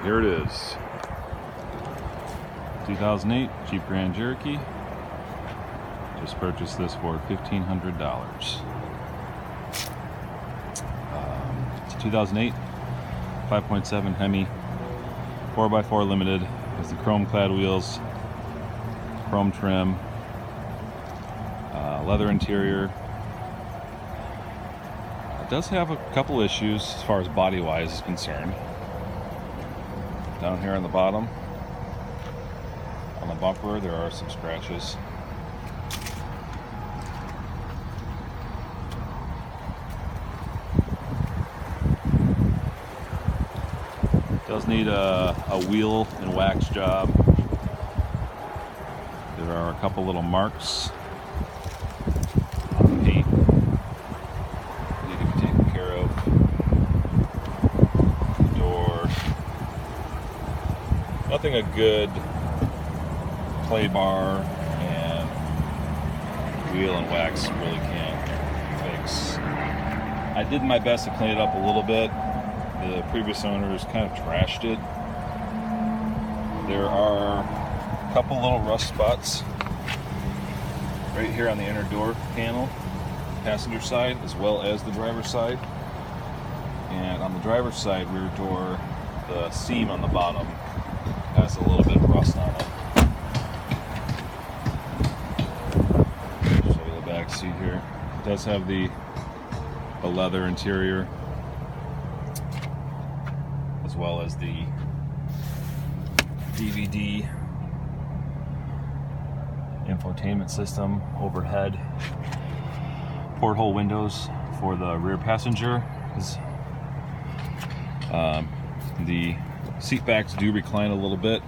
here it is. 2008 Jeep Grand Cherokee. Just purchased this for $1,500. It's a 2008 5.7 Hemi 4x4 Limited. Has the chrome clad wheels, chrome trim, leather interior. It does have a couple issues as far as body wise is concerned. Down here on the bottom, on the bumper, there are some scratches. It does need a wheel and wax job. There are a couple little marks on the paint that need to be taken care of. The door. Nothing a good clay bar and wheel and wax really can't fix. I did my best to clean it up a little bit. The previous owners kind of trashed it. There are a couple little rust spots right here on the inner door panel, passenger side as well as the driver's side. And on the driver's side rear door, the seam on the bottom has a little bit of rust on it. Show you the back seat here. It does have the leather interior as well as the DVD infotainment system overhead. Porthole windows for the rear passenger. The seat backs do recline a little bit.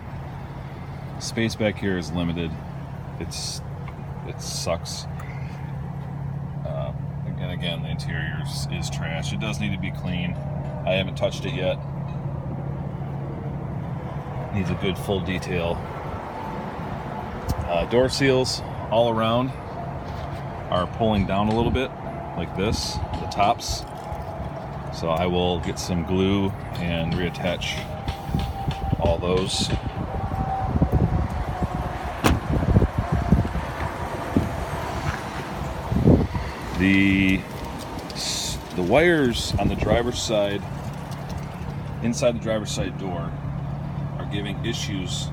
Space back here is limited. It sucks. And again, the interior is trash. It does need to be clean. I haven't touched it yet. Needs a good full detail. Door seals all around are pulling down a little bit like this, the tops. So I will get some glue and reattach all those. The wires on the driver's side, inside the driver's side door, are giving issues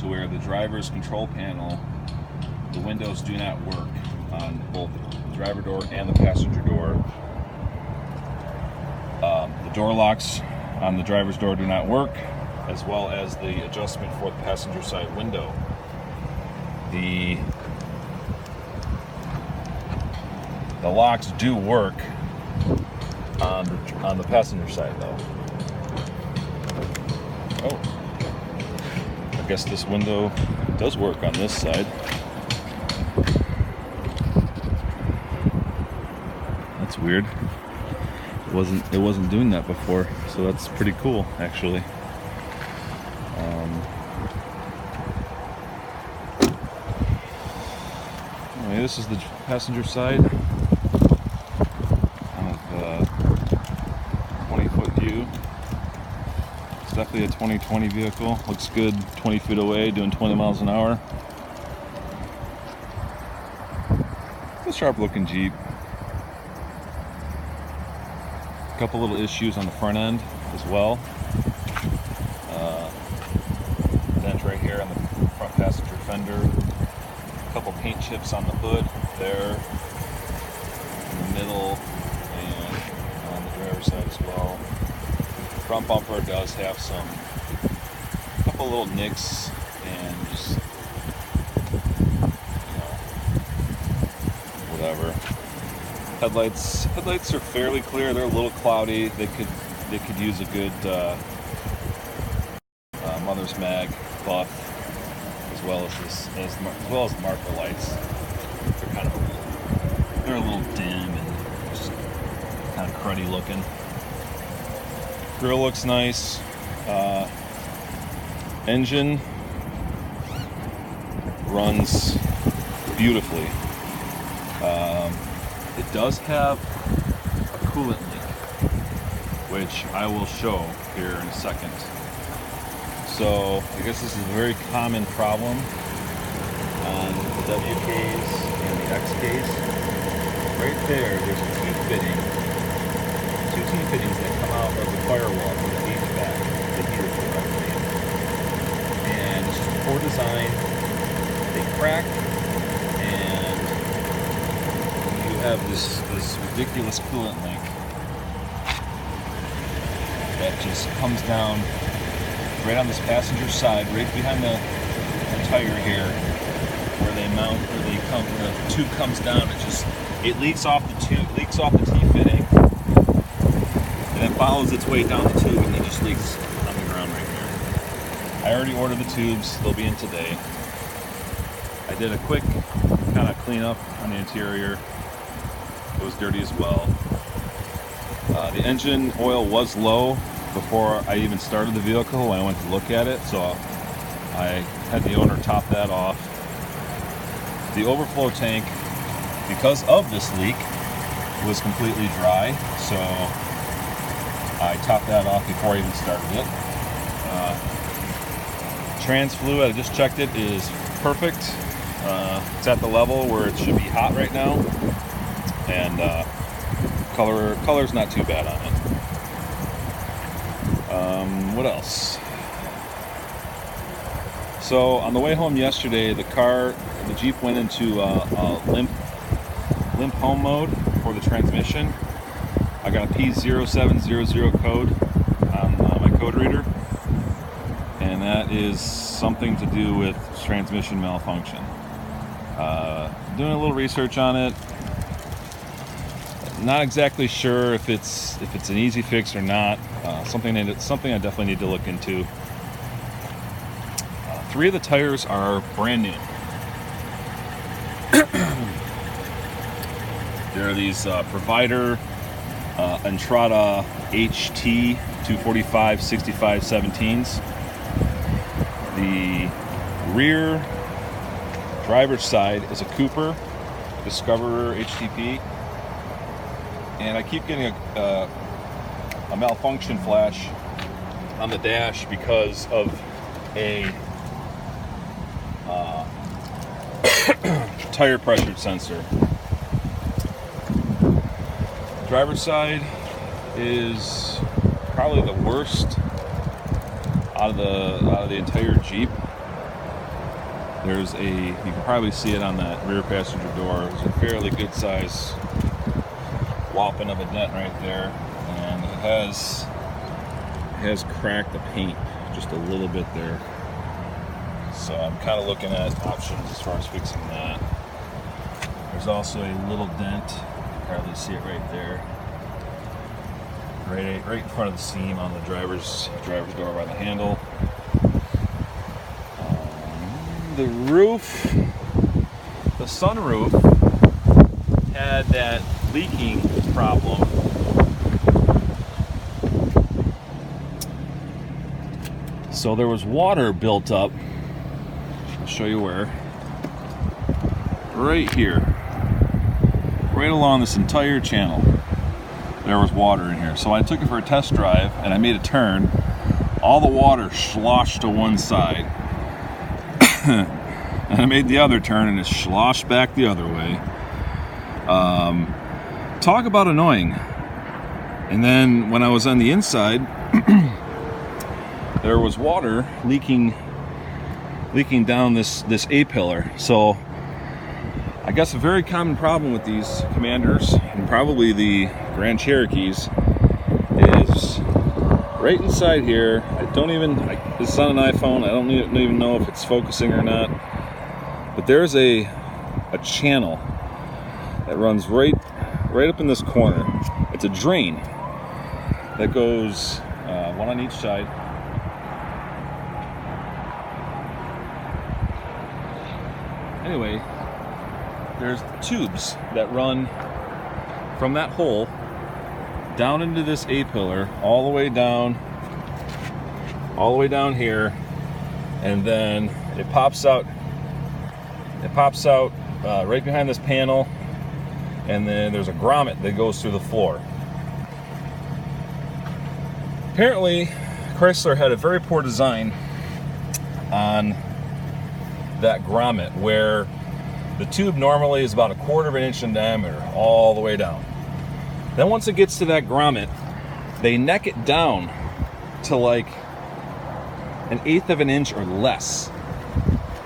to where the driver's control panel, the windows do not work on both the driver door and the passenger door. The door locks on the driver's door do not work, as well as the adjustment for the passenger side window. The locks do work on the passenger side though. Oh, I guess this window does work on this side. That's weird. It wasn't doing that before, so that's pretty cool actually. Anyway, this is the passenger side of 20-foot view. It's definitely a 2020 vehicle. Looks good 20 feet away, doing 20 miles an hour. It's a sharp looking Jeep. A couple little issues on the front end as well. Dent right here on the front passenger fender. A couple paint chips on the hood there, in the middle, and on the driver's side as well. Front bumper does have a couple little nicks and just, whatever. Headlights are fairly clear. They're a little cloudy. They could use a good mother's mag buff, as well as the marker lights. They're a little dim and just kind of cruddy looking. Grill looks nice. Engine runs beautifully. It does have a coolant leak, which I will show here in a second. So I guess this is a very common problem on the WKs and the XKs. Right there's a T-fitting, two T-fittings that come out of the firewall from the HVAC, the heater for everything. And it's just poor design. They crack, and you have this ridiculous coolant leak that just comes down right on this passenger side, right behind the tire here, where the tube comes down. It leaks off the tube, leaks off the T-fitting, and then follows its way down the tube, and then just leaks on the ground right here. I already ordered the tubes; they'll be in today. I did a quick kind of cleanup on the interior. It was dirty as well. The engine oil was low before I even started the vehicle when I went to look at it, so I had the owner top that off. The overflow tank, because of this leak, was completely dry, so I topped that off before I even started it. Trans fluid, I just checked it, is perfect. It's at the level where it should be hot right now, and color's not too bad on it. What else? So on the way home yesterday, the Jeep went into limp home mode for the transmission. I got a P0700 code on my code reader, and that is something to do with transmission malfunction. Doing a little research on it. Not exactly sure if it's an easy fix or not. Something I definitely need to look into. 3 of the tires are brand new. There are these Provider Entrada HT 245 65 17s. The rear driver's side is a Cooper Discoverer HTP. And I keep getting a malfunction flash on the dash because of a tire pressure sensor. Driver's side is probably the worst out of the entire Jeep. You can probably see it on that rear passenger door. It's a fairly good size whopping of a dent right there, and it has cracked the paint just a little bit there. So I'm kind of looking at options as far as fixing that. There's also a little dent. You can probably see it right there, right in front of the seam on the driver's door by the handle. The roof, the sunroof, had that leaking problem. So there was water built up. I'll show you where. Right here. Right along this entire channel. There was water in here. So I took it for a test drive and I made a turn. All the water sloshed to one side. And I made the other turn and it sloshed back the other way. Talk about annoying. And then when I was on the inside, there was water leaking down this A-pillar. So I guess a very common problem with these Commanders and probably the Grand Cherokees is right inside here. This is on an iPhone. I don't even know if it's focusing or not. But there's a channel that runs right up in this corner. It's a drain that goes one on each side. Anyway, there's tubes that run from that hole down into this A-pillar, all the way down here, and then it pops out right behind this panel, and then there's a grommet that goes through the floor. Apparently, Chrysler had a very poor design on that grommet, where the tube normally is about 1/4 of an inch in diameter all the way down. Then once it gets to that grommet, they neck it down to like 1/8 of an inch or less.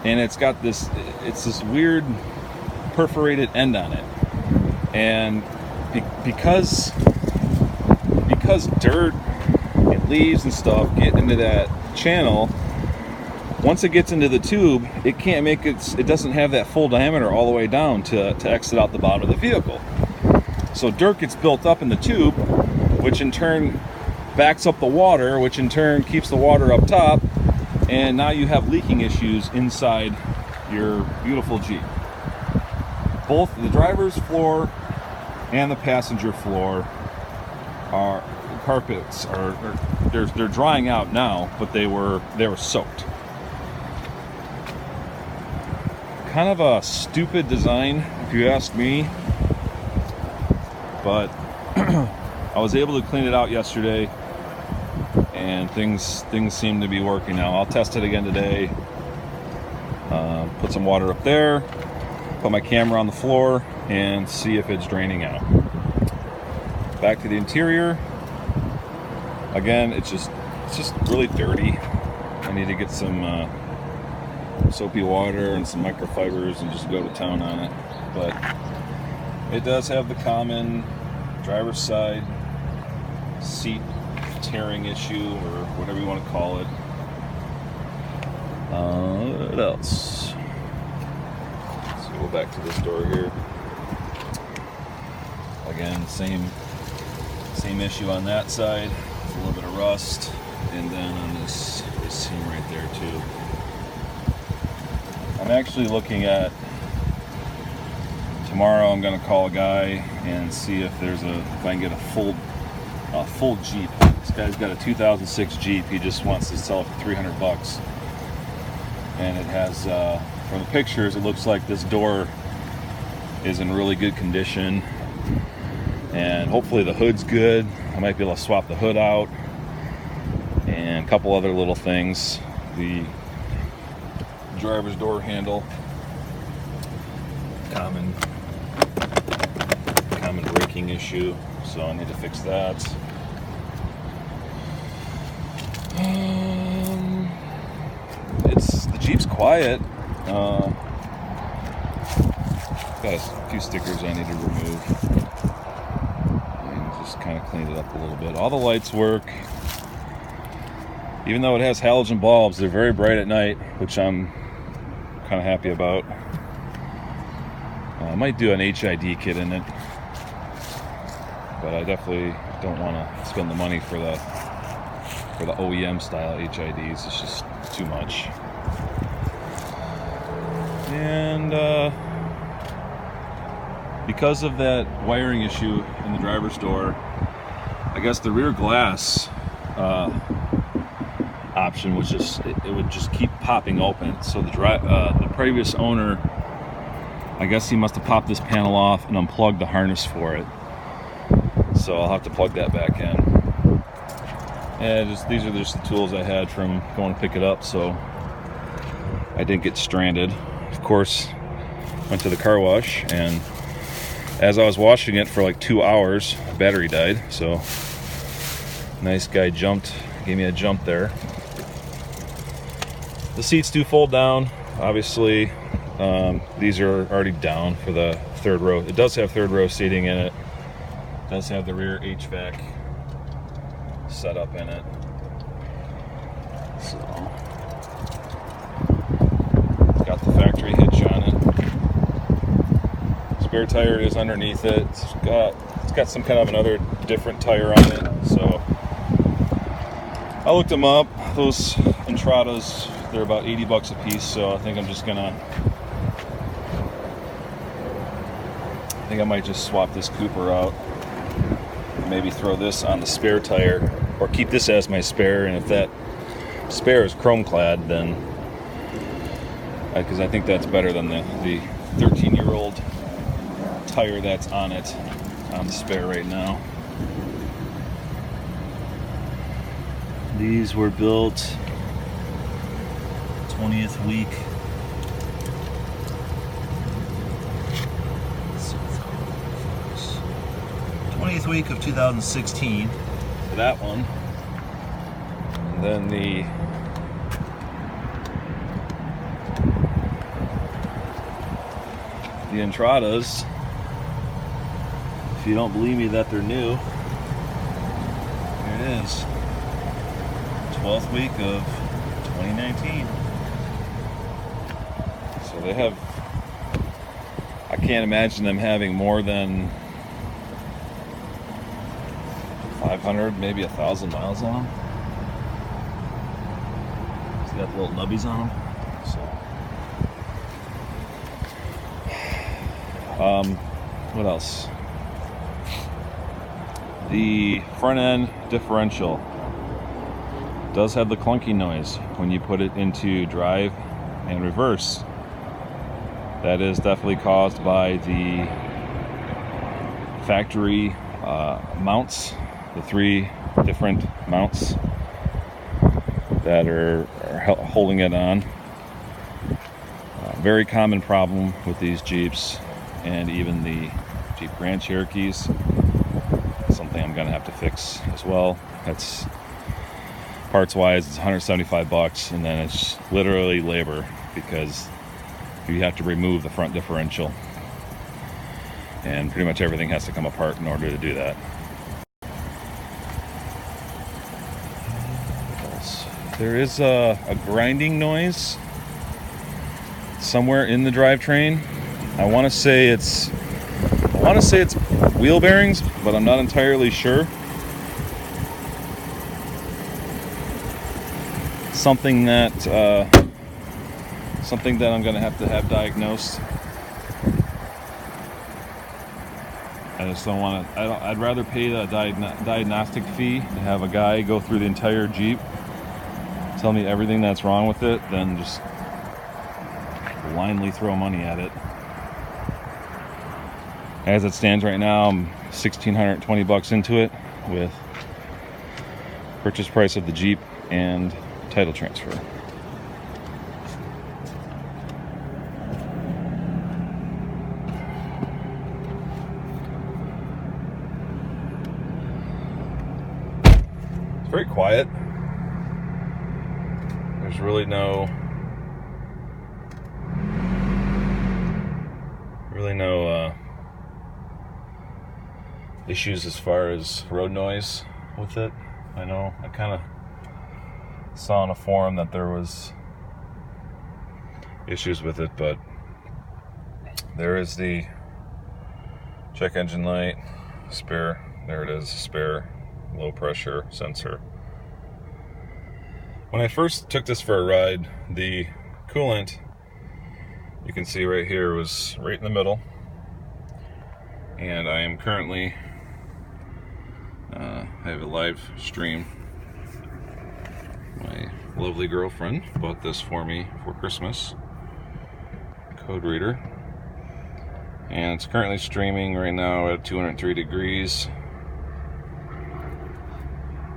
And it's got this weird perforated end on it. And because dirt and leaves and stuff get into that channel, once it gets into the tube, it can't make it doesn't have that full diameter all the way down to exit out the bottom of the vehicle. So dirt gets built up in the tube, which in turn backs up the water, which in turn keeps the water up top, and now you have leaking issues inside your beautiful Jeep. Both the driver's floor and the passenger floor carpets they're drying out now, but they were soaked. Kind of a stupid design, if you ask me, but I was able to clean it out yesterday, and things seem to be working now. I'll test it again today. Put some water up there, put my camera on the floor, and see if it's draining out. Back to the interior. Again, it's just really dirty. I need to get some soapy water and some microfibers and just go to town on it. But it does have the common driver's side seat tearing issue, or whatever you want to call it. What else? Let's go back to this door here. Again, same issue on that side. A little bit of rust, and then on this seam right there too. I'm actually looking at tomorrow. I'm going to call a guy and see if I can get a full Jeep. This guy's got a 2006 Jeep. He just wants to sell it for $300, and it has from the pictures it looks like this door is in really good condition, and hopefully the hood's good. I might be able to swap the hood out and a couple other little things. The driver's door handle, common braking issue, so I need to fix that. The Jeep's quiet. Got a few stickers I need to remove. Just kind of cleaned it up a little bit. All the lights work. Even though it has halogen bulbs, they're very bright at night, which I'm kind of happy about. I might do an HID kit in it, but I definitely don't want to spend the money for the OEM style HIDs. It's just too much. And because of that wiring issue in the driver's door, I guess the rear glass option was it would just keep popping open. So the previous owner, I guess he must have popped this panel off and unplugged the harness for it. So I'll have to plug that back in. And these are just the tools I had from going to pick it up, so I didn't get stranded. Of course, went to the car wash, and as I was washing it for like 2 hours, the battery died. So nice guy gave me a jump there. The seats do fold down. Obviously, these are already down for the third row. It does have third row seating in it. It does have the rear HVAC set up in it. So it's got the factory hitch on it. Spare tire is underneath it. It's got some kind of another different tire on it. So I looked them up. Those Entradas, they're about $80 a piece. So I think I might just swap this Cooper out. Maybe throw this on the spare tire, or keep this as my spare. And if that spare is chrome clad, then because I think that's better than the 13-year-old tire that's on it, on the spare right now. These were built 20th week. 20th week of 2016 for that one. And then the Entradas, if you don't believe me that they're new, here it is. 12th week of 2019. So they have, I can't imagine them having more than 500, maybe 1,000 miles on them. See got the little nubbies on them. So, what else? The front end differential does have the clunky noise when you put it into drive and reverse. That is definitely caused by the factory mounts, the 3 different mounts that are holding it on. Very common problem with these Jeeps and even the Jeep Grand Cherokees. Something I'm gonna have to fix as well. That's parts wise, it's $175, and then it's literally labor because you have to remove the front differential, and pretty much everything has to come apart in order to do that. There is a grinding noise somewhere in the drivetrain. I want to say it's wheel bearings, but I'm not entirely sure. Something that I'm going to have diagnosed. I just don't want to. I'd rather pay the diagnostic fee to have a guy go through the entire Jeep, tell me everything that's wrong with it, than just blindly throw money at it. As it stands right now, I'm $1,620 into it with purchase price of the Jeep and title transfer. It's very quiet. There's really no issues as far as road noise with it. I know I kind of saw on a forum that there was issues with it, but there is the check engine light, spare, there it is, spare low pressure sensor. When I first took this for a ride, the coolant, you can see right here, was right in the middle, and I am currently I have a live stream. My lovely girlfriend bought this for me for Christmas, code reader, and it's currently streaming right now at 203 degrees.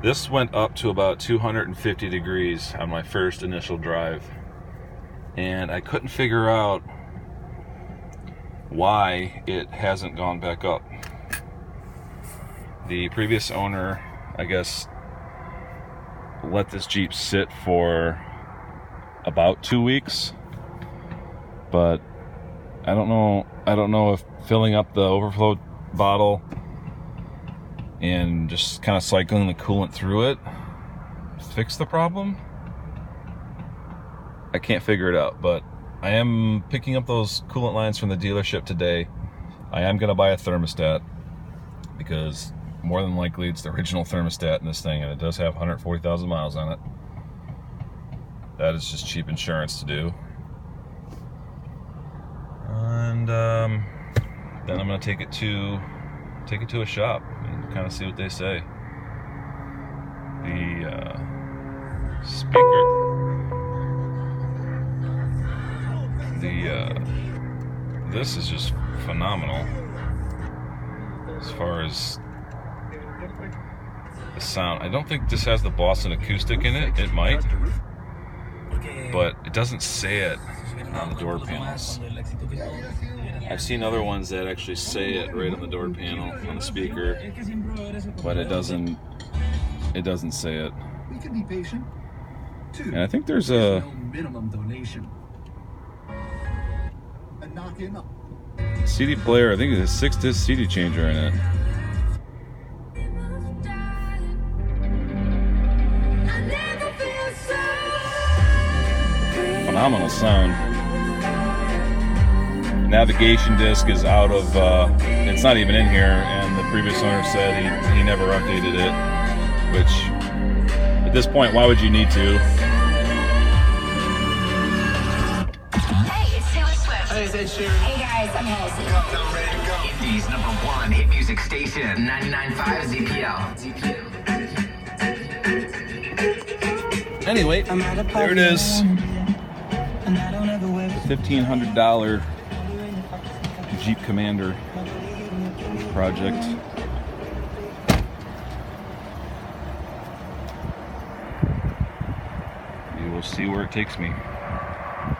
This went up to about 250 degrees on my first initial drive, and I couldn't figure out why it hasn't gone back up. The previous owner, I guess, let this Jeep sit for about 2 weeks, but I don't know if filling up the overflow bottle and just kind of cycling the coolant through it fixed the problem. I can't figure it out, but I am picking up those coolant lines from the dealership today. I am going to buy a thermostat because more than likely it's the original thermostat in this thing, and it does have 140,000 miles on it. That is just cheap insurance to do. And then I'm going to take it to a shop and kind of see what they say. The speaker, this is just phenomenal as far as the sound. I don't think this has the Boston acoustic in it. It might. but it doesn't say it on the door panels. I've seen other ones that actually say it right on the door panel on the speaker, but it doesn't say it. We can be patient. And I think there's a minimum donation. A knock-in. CD player. I think it's a 6-disc CD changer in it. Phenomenal sound. Navigation disc is out of, it's not even in here, and the previous owner said he never updated it, which at this point, why would you need to? Hey, it's Taylor Swift. Hey, it's Ed Sheeran. Hey guys, I'm Halsey. I'm ready to go. Indie's #1 hit music station, 99.5 ZPL. Anyway, there it is. The $1,500 Jeep Commander project. We will see where it takes me.